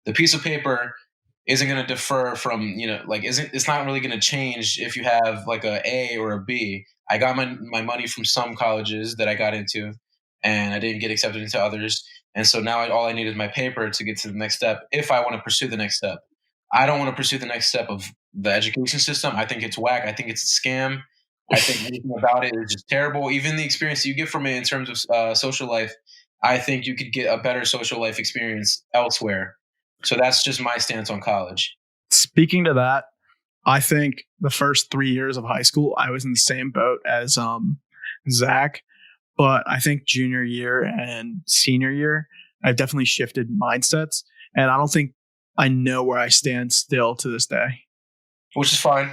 The piece of paper isn't going to differ from, it's not really going to change if you have like a A or a B. I got my money from some colleges that I got into, and I didn't get accepted into others. And so now all I need is my paper to get to the next step if I want to pursue the next step. I don't want to pursue the next step of the education system. I think it's whack. I think it's a scam. I think anything about it is just terrible. Even the experience you get from it in terms of social life, I think you could get a better social life experience elsewhere. So that's just my stance on college. Speaking to that, I think the first 3 years of high school, I was in the same boat as Zack. But I think junior year and senior year, I've definitely shifted mindsets. And I don't think I know where I stand still to this day. Which is fine.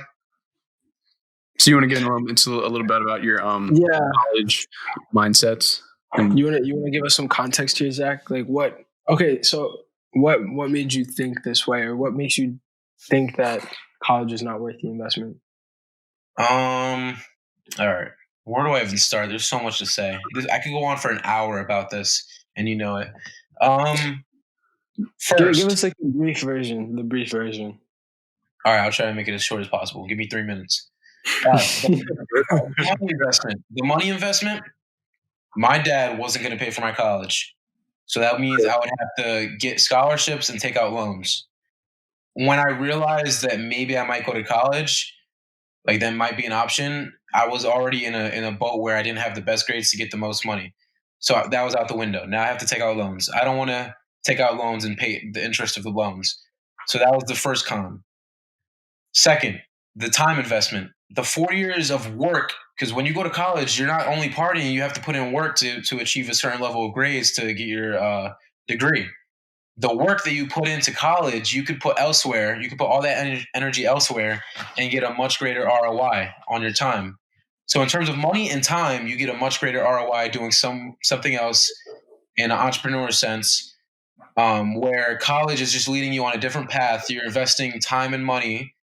So you want to get into a little bit about your college mindsets? And you want to give us some context here, Zack? Like what? Okay, so what made you think this way, or what makes you think that college is not worth the investment? All right. Where do I even start? There's so much to say. I could go on for an hour about this, and you know it. First, give us like the brief version. All right, I'll try to make it as short as possible. Give me 3 minutes. The money investment. My dad wasn't going to pay for my college, so that means I would have to get scholarships and take out loans. When I realized that maybe I might go to college, like that might be an option, I was already in a boat where I didn't have the best grades to get the most money. So that was out the window. Now I have to take out loans. I don't want to take out loans and pay the interest of the loans. So that was the first con. Second, the time investment. The 4 years of work, because when you go to college, you're not only partying, you have to put in work to achieve a certain level of grades to get your degree. The work that you put into college, you could put elsewhere. You could put all that energy elsewhere and get a much greater ROI on your time. So in terms of money and time, you get a much greater ROI doing something else in an entrepreneur sense, where college is just leading you on a different path. You're investing time and money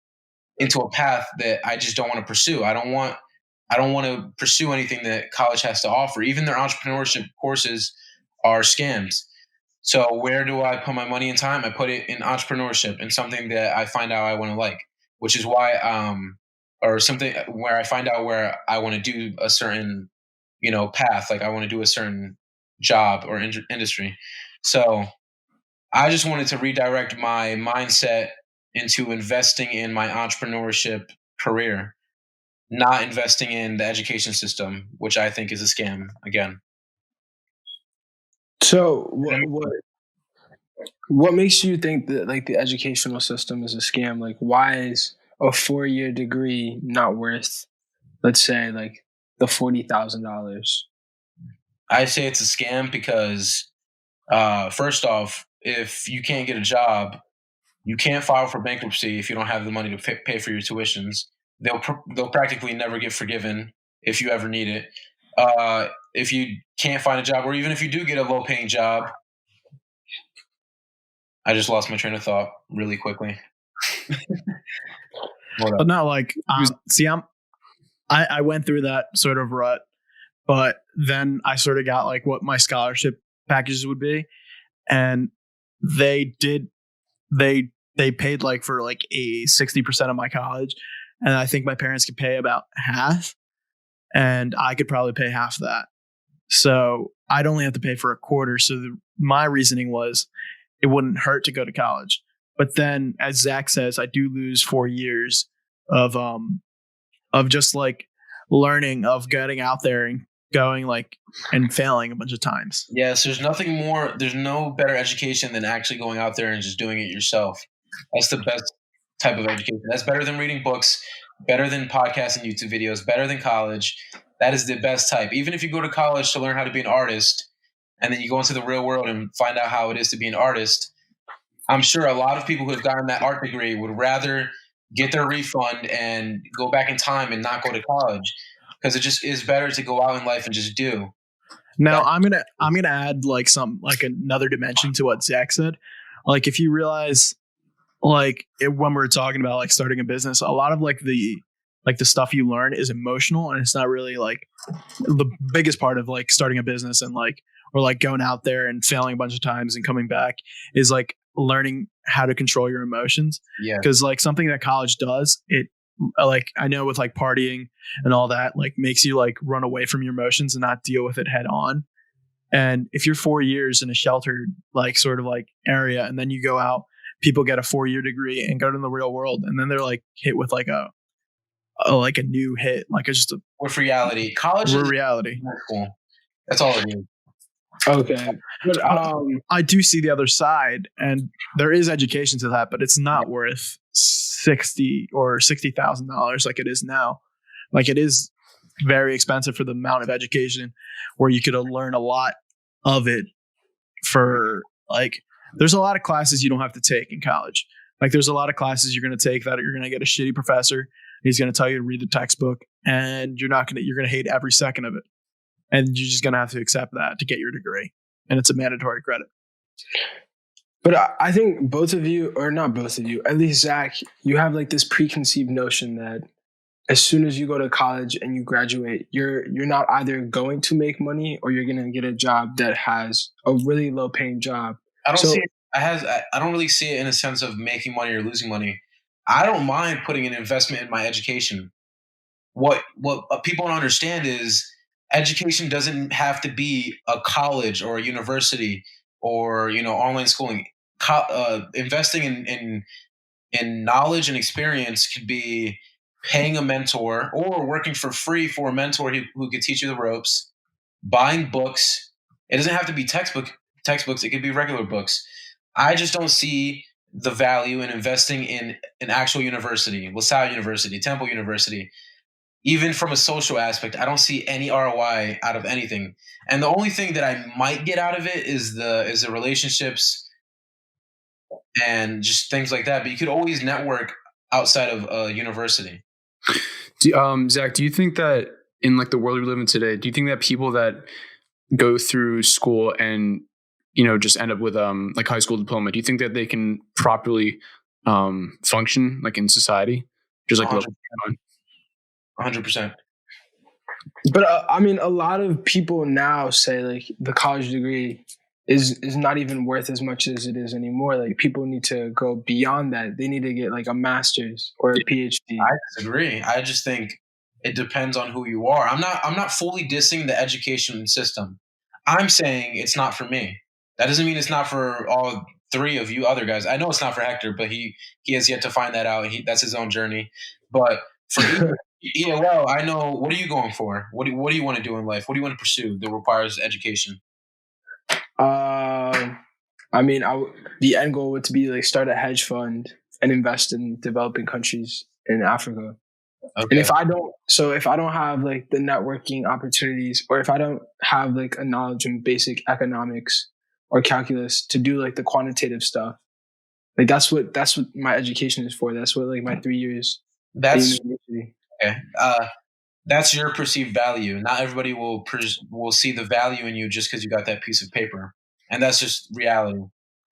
into a path that I just don't want to pursue. I don't want to pursue anything that college has to offer. Even their entrepreneurship courses are scams. So where do I put my money and time? I put it in entrepreneurship and something that I find out I want to like, which is why, or something where I find out where I want to do a certain, path. Like I want to do a certain job or industry. So I just wanted to redirect my mindset into investing in my entrepreneurship career, not investing in the education system, which I think is a scam again. So what makes you think that like the educational system is a scam? Like why is a 4-year degree not worth, let's say, like the $40,000? I say it's a scam because first off, if you can't get a job, you can't file for bankruptcy if you don't have the money to pay for your tuitions. They'll practically never get forgiven if you ever need it. If you can't find a job, or even if you do get a low-paying job, I just lost my train of thought really quickly. But no, like, I went through that sort of rut, but then I sort of got like what my scholarship packages would be, and they paid like for like a 60% of my college, and I think my parents could pay about half, and I could probably pay half of that. So I'd only have to pay for a quarter. So my reasoning was it wouldn't hurt to go to college. But then, as Zack says, I do lose 4 years of just like learning, of getting out there and going like and failing a bunch of times. Yes, there's no better education than actually going out there and just doing it yourself. That's the best type of education. That's better than reading books, better than podcasts and YouTube videos, better than college. That is the best type. Even if you go to college to learn how to be an artist, and then you go into the real world and find out how it is to be an artist, I'm sure a lot of people who have gotten that art degree would rather get their refund and go back in time and not go to college, because it just is better to go out in life and just do. Now, I'm gonna add like another dimension to what Zack said. Like if you realize, like when we're talking about like starting a business, a lot of like the stuff you learn is emotional, and it's not really like the biggest part of like starting a business and like or like going out there and failing a bunch of times and coming back is like learning how to control your emotions. Yeah. Because like something that college does, it like I know with like partying and all that, like makes you like run away from your emotions and not deal with it head on. And if you're 4 years in a sheltered like sort of like area, and then you go out, people get a 4-year degree and go to the real world, and then they're like hit with like a new hit, like it's just a with reality. College is reality. cool. That's all it is. Okay, but I do see the other side, and there is education to that, but it's not worth $60,000 like it is now. Like it is very expensive for the amount of education, where you could learn a lot of it for like. There's a lot of classes you don't have to take in college. Like there's a lot of classes you're going to take that you're going to get a shitty professor. He's going to tell you to read the textbook, and you're going to hate every second of it. And you're just going to have to accept that to get your degree. And it's a mandatory credit. But I think both of you, or not both of you, at least Zach, you have like this preconceived notion that as soon as you go to college and you graduate, you're not either going to make money or you're going to get a job that has a really low paying job. I don't really see it in a sense of making money or losing money. I don't mind putting an investment in my education. What people don't understand is education doesn't have to be a college or a university or online schooling. Investing in knowledge and experience could be paying a mentor or working for free for a mentor who could teach you the ropes. Buying books. It doesn't have to be textbooks. It could be regular books. I just don't see the value in investing in an actual university, LaSalle University, Temple University. Even from a social aspect, I don't see any ROI out of anything. And the only thing that I might get out of it is the relationships and just things like that. But you could always network outside of a university. Zach, do you think that in like the world we live in today, do you think that people that go through school and just end up with like high school diploma, do you think that they can properly function like in society? Just like 100%. But I mean, a lot of people now say like the college degree is not even worth as much as it is anymore. Like people need to go beyond that. They need to get like a master's or a PhD. I disagree. I just think it depends on who you are. I'm not fully dissing the education system. I'm saying it's not for me. That doesn't mean it's not for all three of you other guys. I know it's not for Hector, but he has yet to find that out. That's his own journey. But for you, yeah, well, I know. What are you going for? What do you want to do in life? What do you want to pursue that requires education? I mean, the end goal would be like start a hedge fund and invest in developing countries in Africa. Okay. And if I don't have like the networking opportunities, or if I don't have like a knowledge in basic economics or calculus to do like the quantitative stuff, like that's what my education is for. That's what like my 3 years. That's okay. That's your perceived value. Not everybody will see the value in you just because you got that piece of paper, and that's just reality.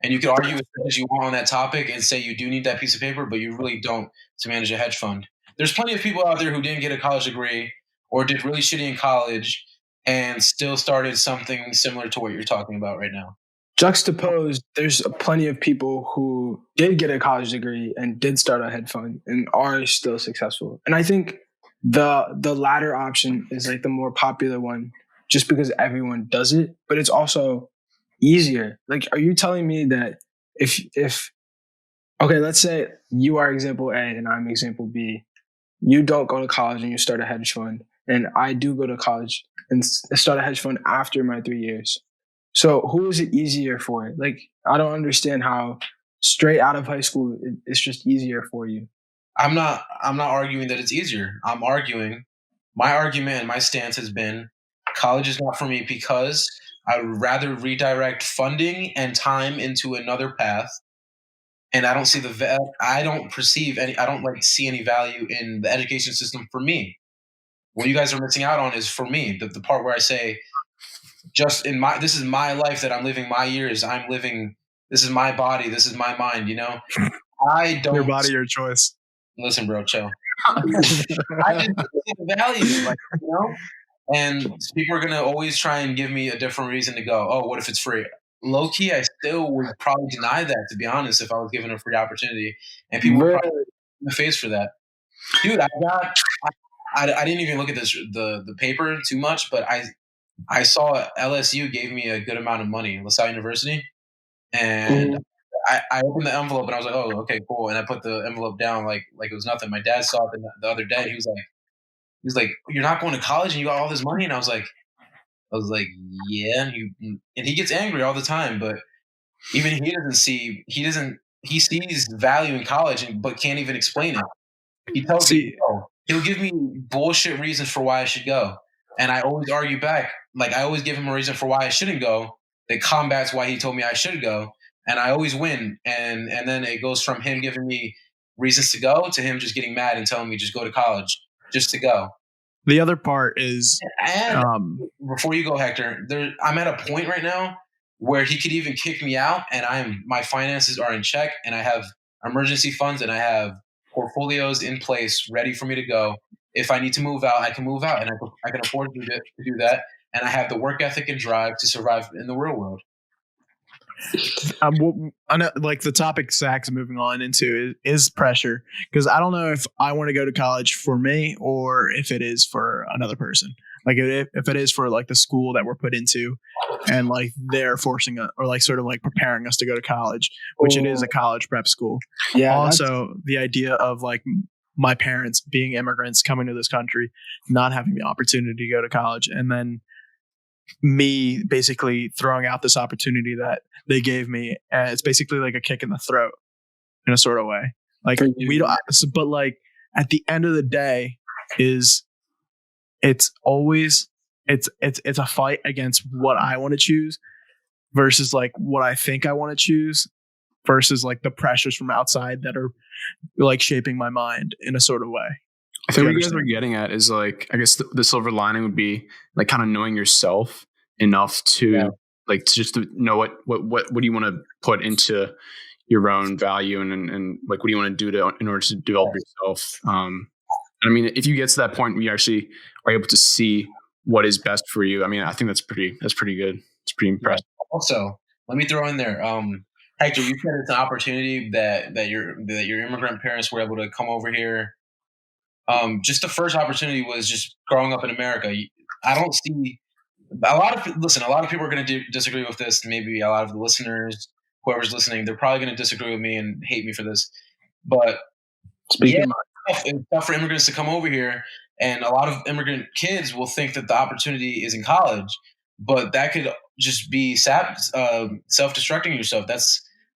And you can argue as much as you want on that topic and say you do need that piece of paper, but you really don't to manage a hedge fund. There's plenty of people out there who didn't get a college degree or did really shitty in college and still started something similar to what you're talking about right now. Juxtaposed, there's plenty of people who did get a college degree and did start a hedge fund and are still successful. And I think the latter option is like the more popular one just because everyone does it, but it's also easier. Like, are you telling me that if okay, let's say you are example A and I'm example B, you don't go to college and you start a hedge fund, and I do go to college and start a hedge fund after my 3 years. So who is it easier for? Like, I don't understand how straight out of high school it's just easier for you. I'm not arguing that it's easier. I'm arguing, my argument and my stance has been college is not for me because I would rather redirect funding and time into another path. And I don't see I don't see any value in the education system for me. What you guys are missing out on is for me, the part where I say, this is my life that I'm living, my years I'm living, this is my body, this is my mind, I don't. Your body, your choice. Listen, bro, chill. I just see the value, and people are going to always try and give me a different reason to go, oh, what if it's free? low key, I still would probably deny that, to be honest, if I was given a free opportunity, and people would probably Really? in the face for that. Dude, I didn't even look at the paper too much, but I saw LSU gave me a good amount of money, LaSalle University, and Mhm. I opened the envelope and I was like, oh, okay, cool, and I put the envelope down like it was nothing. My dad saw it the other day. He was like, you're not going to college and you got all this money, and I was like, yeah, and he gets angry all the time, but even he sees value in college, but can't even explain it. He tells me See, no. He'll give me bullshit reasons for why I should go, and I always argue back. Like I always give him a reason for why I shouldn't go that combats why he told me I should go, and I always win. And then it goes from him giving me reasons to go to him just getting mad and telling me just go to college just to go. the other part is, And um, before you go, Hector, I'm at a point right now where he could even kick me out, and my finances are in check, and I have emergency funds, and I have portfolios in place ready for me to go. If I need to move out, I can move out, and I can afford to do that, and I have the work ethic and drive to survive in the real world. I know, like the topic Zach's moving on into is pressure, because I don't know if I want to go to college for me or if it is for another person. Like if it is for like the school that we're put into, and like they're forcing us or like sort of like preparing us to go to college, which it is a college prep school. Yeah. Also, the idea of like my parents being immigrants coming to this country, not having the opportunity to go to college, and then me basically throwing out this opportunity that they gave me, and it's basically like a kick in the throat in a sort of way. Like we don't, but like at the end of the day, it's always it's a fight against what I want to choose versus like what I think I want to choose versus like the pressures from outside that are like shaping my mind in a sort of way. I think what you guys are getting at is like, I guess the silver lining would be like kind of knowing yourself enough to like to just to know what do you want to put into your own value and like what do you want to do in order to develop yourself. I mean, if you get to that point where you actually are able to see what is best for you, I mean, I think that's pretty good. It's pretty impressive. Also, let me throw in there, Hector, you said it's an opportunity that your immigrant parents were able to come over here. Just the first opportunity was just growing up in America. I don't see a lot of people are going to disagree with this. Maybe a lot of the listeners, whoever's listening, they're probably going to disagree with me and hate me for this. But it's tough for immigrants to come over here, and a lot of immigrant kids will think that the opportunity is in college, but that could just be self-destructing yourself.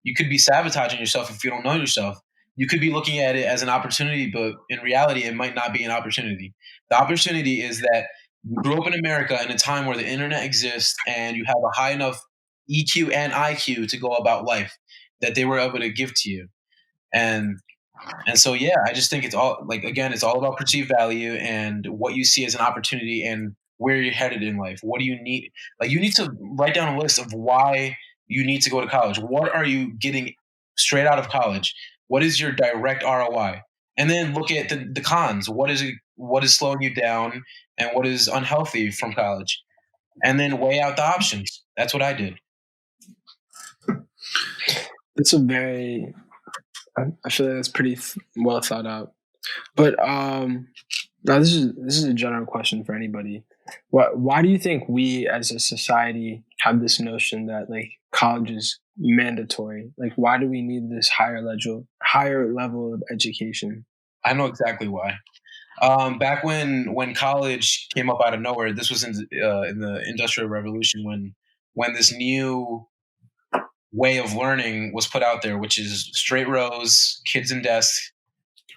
You could be sabotaging yourself if you don't know yourself. You could be looking at it as an opportunity, but in reality, it might not be an opportunity. The opportunity is that you grew up in America in a time where the internet exists and you have a high enough EQ and IQ to go about life that they were able to give to you. And so, yeah, I just think it's all like, again, it's all about perceived value and what you see as an opportunity and where you're headed in life. What do you need? Like, you need to write down a list of why you need to go to college. What are you getting straight out of college? What is your direct ROI? And then look at the cons. What is slowing you down and what is unhealthy from college? And then weigh out the options. That's what I did. That's I feel like that's pretty well thought out. But now this is a general question for anybody. Why do you think we as a society have this notion that like college is mandatory? Like, why do we need this higher level of education? I know exactly why. Back when college came up out of nowhere, this was in the Industrial Revolution when this new way of learning was put out there, which is straight rows, kids in desks.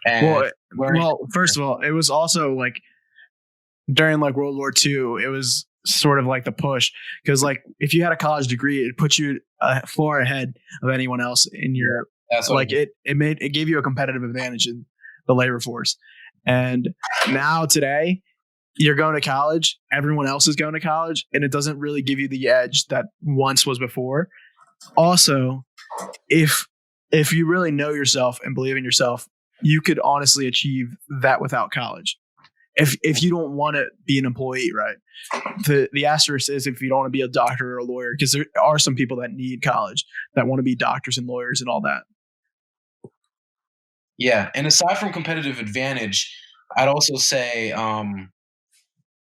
And well, first of all, it was also like during like World War II, it was sort of like the push, because like if you had a college degree, it put you far ahead of anyone else in your like it gave you a competitive advantage in the labor force. And now today, you're going to college, everyone else is going to college, and it doesn't really give you the edge that once was before. Also, if you really know yourself and believe in yourself, you could honestly achieve that without college. if you don't want to be an employee, right? The asterisk is if you don't want to be a doctor or a lawyer, because there are some people that need college that want to be doctors and lawyers and all that. Yeah, and aside from competitive advantage, I'd also say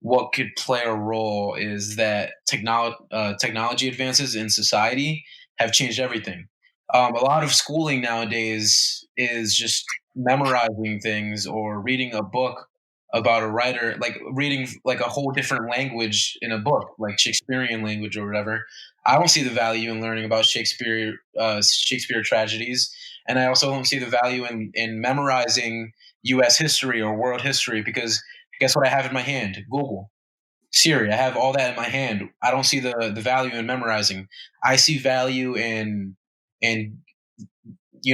what could play a role is that technology advances in society have changed everything. A lot of schooling nowadays is just memorizing things or reading a book about a writer, like reading like a whole different language in a book, like Shakespearean language or whatever. I don't see the value in learning about Shakespeare tragedies, and I also don't see the value in memorizing U.S. history or world history because guess what I have in my hand? Google. Siri. I have all that in my hand. I don't see the value in memorizing. I see value in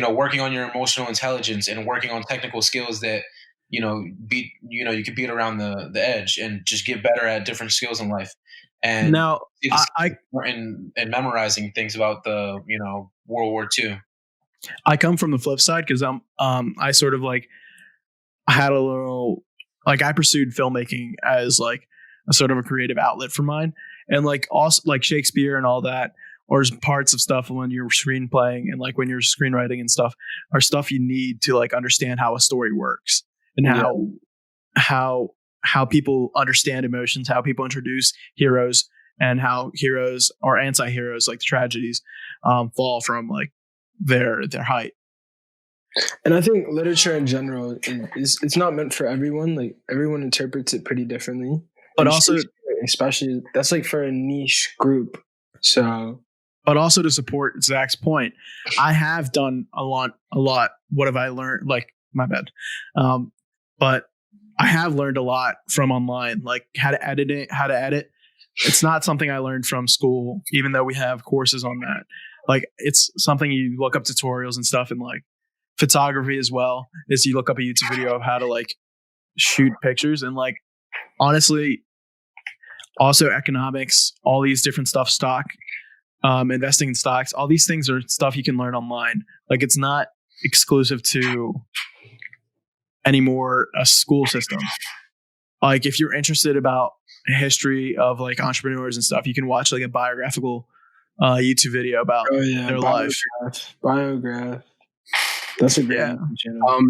working on your emotional intelligence and working on technical skills that you can beat around the edge and just get better at different skills in life. And Now, and memorizing things about the World War II. I come from the flip side because I sort of like had a little like I pursued filmmaking as like a sort of a creative outlet for mine, and like also like Shakespeare and all that, or parts of stuff when you're screenplaying and like when you're screenwriting and stuff are stuff you need to like understand how a story works and how people understand emotions, how people introduce heroes, and how heroes or anti-heroes like the tragedies fall from like their height. And I think literature in general is it's not meant for everyone. Like everyone interprets it pretty differently. But And also, especially that's like for a niche group. So, but also to support Zach's point, I have done a lot. What have I learned? Like my bad, but I have learned a lot from online, like how to edit. It's not something I learned from school, even though we have courses on that. Like it's something you look up tutorials and stuff, and like photography as well. Is you look up a YouTube video of how to like shoot pictures, and like honestly, also economics, all these different stuff, stock, investing in stocks, all these things are stuff you can learn online. Like it's not exclusive to anymore a school system. Like if you're interested about history of like entrepreneurs and stuff, you can watch like a biographical YouTube video about their life. Biograph. That's a great channel.